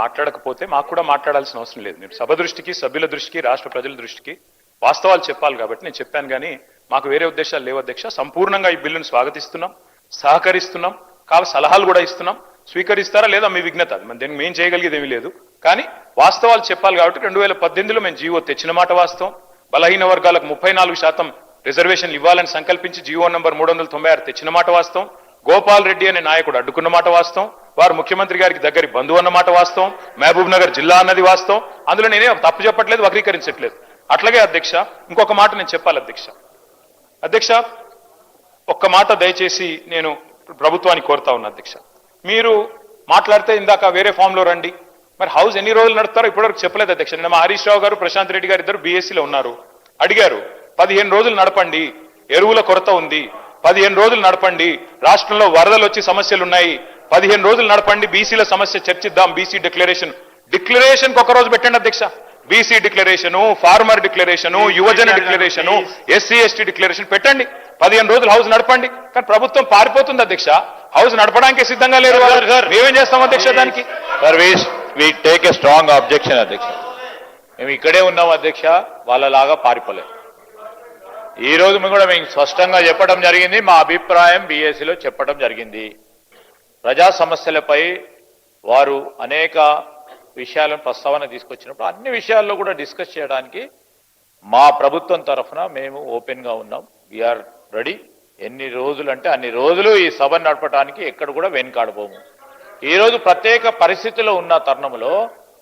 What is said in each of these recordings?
మాట్లాడకపోతే మాకు కూడా మాట్లాడాల్సిన అవసరం లేదు. మీరు సభ దృష్టికి, సభ్యుల దృష్టికి, రాష్ట్ర ప్రజల దృష్టికి వాస్తవాలు చెప్పాలి కాబట్టి నేను చెప్పాను. కానీ మాకు వేరే ఉద్దేశాలు లేవు అధ్యక్ష. సంపూర్ణంగా ఈ బిల్లును స్వాగతిస్తున్నాం, సహకరిస్తున్నాం, కావాలి సలహాలు కూడా ఇస్తున్నాం. స్వీకరిస్తారా లేదా మీ విఘ్నత, మన దీనికి మేము చేయగలిగేది ఏమీ లేదు. కానీ వాస్తవాలు చెప్పాలి కాబట్టి 2018లో మేము జీవో తెచ్చిన మాట వాస్తవం. బలహీన వర్గాలకు 34% రిజర్వేషన్లు ఇవ్వాలని సంకల్పించి జీవో నంబర్ 396 తెచ్చిన మాట వాస్తవం. గోపాల్ రెడ్డి అనే నాయకుడు అడ్డుకున్న మాట వాస్తవం. వారు ముఖ్యమంత్రి గారికి దగ్గరి బంధువు అన్న మాట వాస్తవం. మహబూబ్ నగర్ జిల్లా అన్నది వాస్తవం. అందులో నేనే తప్పు చెప్పట్లేదు, వక్రీకరించట్లేదు. అట్లాగే అధ్యక్ష ఇంకొక మాట నేను చెప్పాలి అధ్యక్ష. ఒక్క మాట దయచేసి నేను ప్రభుత్వానికి కోరుతా ఉన్నా అధ్యక్ష. మీరు మాట్లాడితే ఇందాక వేరే ఫామ్ లో రండి. మరి హౌస్ ఎన్ని రోజులు నడుపుతారో ఇప్పటివరకు చెప్పలేదు అధ్యక్ష. నిన్న హరీష్ రావు గారు, ప్రశాంత్ రెడ్డి గారు ఇద్దరు బీఎస్సీలో ఉన్నారు. అడిగారు 15 రోజులు నడపండి, ఎరువుల కొరత ఉంది, 15 రోజులు నడపండి, రాష్ట్రంలో వరదలు వచ్చి సమస్యలు ఉన్నాయి, 15 రోజులు నడపండి, బీసీల సమస్య చర్చిద్దాం, బీసీ డిక్లరేషన్ ఒక రోజు పెట్టండి అధ్యక్ష. బీసీ డిక్లరేషను, ఫార్మర్ డిక్లరేషను, యువజన డిక్లరేషను, ఎస్సీ ఎస్టీ డిక్లరేషన్ పెట్టండి. 15 రోజులు హౌస్ నడపండి. కానీ ప్రభుత్వం పారిపోతుంది అధ్యక్ష. హౌస్ నడపడానికి సిద్ధంగా లేరు. మేమేం చేస్తాం అధ్యక్ష దానికి? Service we take a strong objection అధ్యక్ష. మేము ఇక్కడే ఉన్నాం అధ్యక్ష, వాళ్ళలాగా పారిపోలేదు. ఈ రోజు కూడా మేము స్పష్టంగా చెప్పడం జరిగింది, మా అభిప్రాయం బీఎస్సీలో చెప్పడం జరిగింది. ప్రజా సమస్యలపై వారు అనేక విషయాలను ప్రస్తావన తీసుకొచ్చినప్పుడు అన్ని విషయాల్లో కూడా డిస్కస్ చేయడానికి మా ప్రభుత్వం తరఫున మేము ఓపెన్గా ఉన్నాం. We are ready. ఎన్ని రోజులు అంటే అన్ని రోజులు ఈ సభను నడపడానికి ఎక్కడ కూడా వెనుకాడబోము. ఈరోజు ప్రత్యేక పరిస్థితిలో ఉన్న తరుణంలో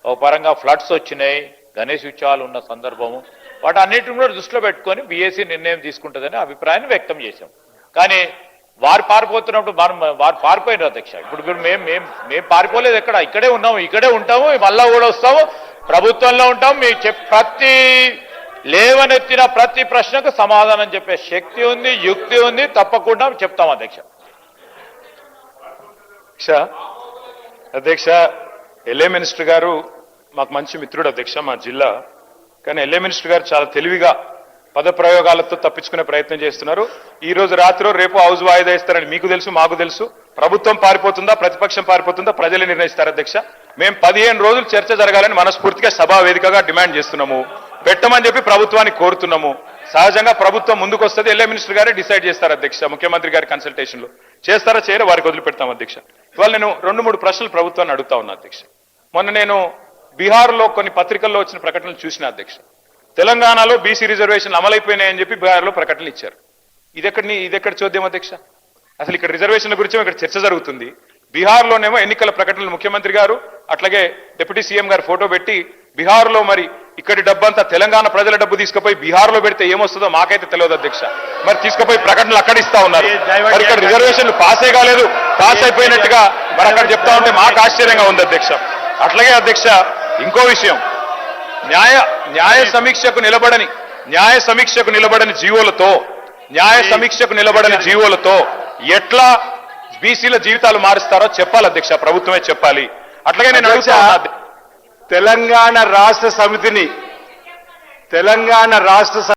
ఒక పరంగా ఫ్లడ్స్ వచ్చినాయి, గణేష్ ఉత్సవాలు ఉన్న సందర్భము, వాటన్నిటిని కూడా దృష్టిలో పెట్టుకొని బీఎస్సీ నిర్ణయం తీసుకుంటుందని అభిప్రాయాన్ని వ్యక్తం చేశాం. కానీ వారు పారిపోతున్నప్పుడు వారు పారిపోయినారు అధ్యక్ష. ఇప్పుడు మేము పారిపోలేదు, ఇక్కడే ఉన్నాము, ఇక్కడే ఉంటాము, మళ్ళా కూడా వస్తాము, ప్రభుత్వంలో ఉంటాము. మీకు ప్రతి లేవనెత్తిన ప్రతి ప్రశ్నకు సమాధానం చెప్పే శక్తి ఉంది, యుక్తి ఉంది, తప్పకుండా చెప్తాం అధ్యక్ష. అధ్యక్ష ఎల్ఏ మినిస్టర్ గారు మాకు మంచి మిత్రుడు అధ్యక్ష, మా జిల్లా. కానీ ఎల్ఏ మినిస్టర్ గారు చాలా తెలివిగా పదప్రయోగాలతో తప్పించుకునే ప్రయత్నం చేస్తున్నారు. ఈ రోజు రాత్రి రేపు హౌస్ వాయిదా ఇస్తారని మీకు తెలుసు, మాకు తెలుసు. ప్రభుత్వం పారిపోతుందా, ప్రతిపక్షం పారిపోతుందా, ప్రజలే నిర్ణయిస్తారు అధ్యక్ష. మేము 15 రోజులు చర్చ జరగాలని మనస్ఫూర్తిగా సభా వేదికగా డిమాండ్ చేస్తున్నాము. పెట్టమని చెప్పి ప్రభుత్వాన్ని కోరుతున్నాము. సహజంగా ప్రభుత్వం ముందుకు వస్తుంది, ఎల్ఏ మినిస్టర్ గారే డిసైడ్ చేస్తారు అధ్యక్ష. ముఖ్యమంత్రి గారి కన్సల్టేషన్ లో చేస్తారా చేయరా వారికి వదిలిపెడతాం అధ్యక్ష. ఇవాళ నేను 2-3 ప్రశ్నలు ప్రభుత్వాన్ని అడుగుతా ఉన్నా అధ్యక్ష. మొన్న నేను బీహార్లో కొన్ని పత్రికల్లో వచ్చిన ప్రకటనలు చూసిన అధ్యక్ష. తెలంగాణలో బీసీ రిజర్వేషన్లు అమలైపోయినాయని చెప్పి బీహార్లో ప్రకటనలు ఇచ్చారు. ఇదెక్కడ చూద్దాం అధ్యక్ష? అసలు ఇక్కడ రిజర్వేషన్ల గురించి ఇక్కడ చర్చ జరుగుతుంది. బీహార్లోనేమో ఎన్నికల ప్రకటనలు ముఖ్యమంత్రి గారు అట్లాగే డిప్యూటీ సీఎం గారు ఫోటో పెట్టి బీహార్లో మరి ఇక్కడి డబ్బంతా తెలంగాణ ప్రజల డబ్బు తీసుకుపోయి బీహార్లో పెడితే ఏమొస్తుందో మాకైతే తెలియదు అధ్యక్ష. మరి తీసుకుపోయి ప్రకటనలు అక్కడ ఇస్తా ఉన్నారు. మరి ఇక్కడ రిజర్వేషన్లు పాసే కాలేదు, పాస్ అయిపోయినట్టుగా మరి అక్కడ చెప్తా ఉంటే మాకు ఆశ్చర్యంగా ఉంది అధ్యక్ష. అట్లాగే అధ్యక్ష ఇంకో విషయం, న్యాయ సమీక్షకు నిలబడని జీవోలతో ఎట్లా బీసీల జీవితాలు మారుస్తారో చెప్పాలి అధ్యక్ష, ప్రభుత్వమే చెప్పాలి. అట్లాగే నేను అడుగుతా తెలంగాణ రాష్ట్ర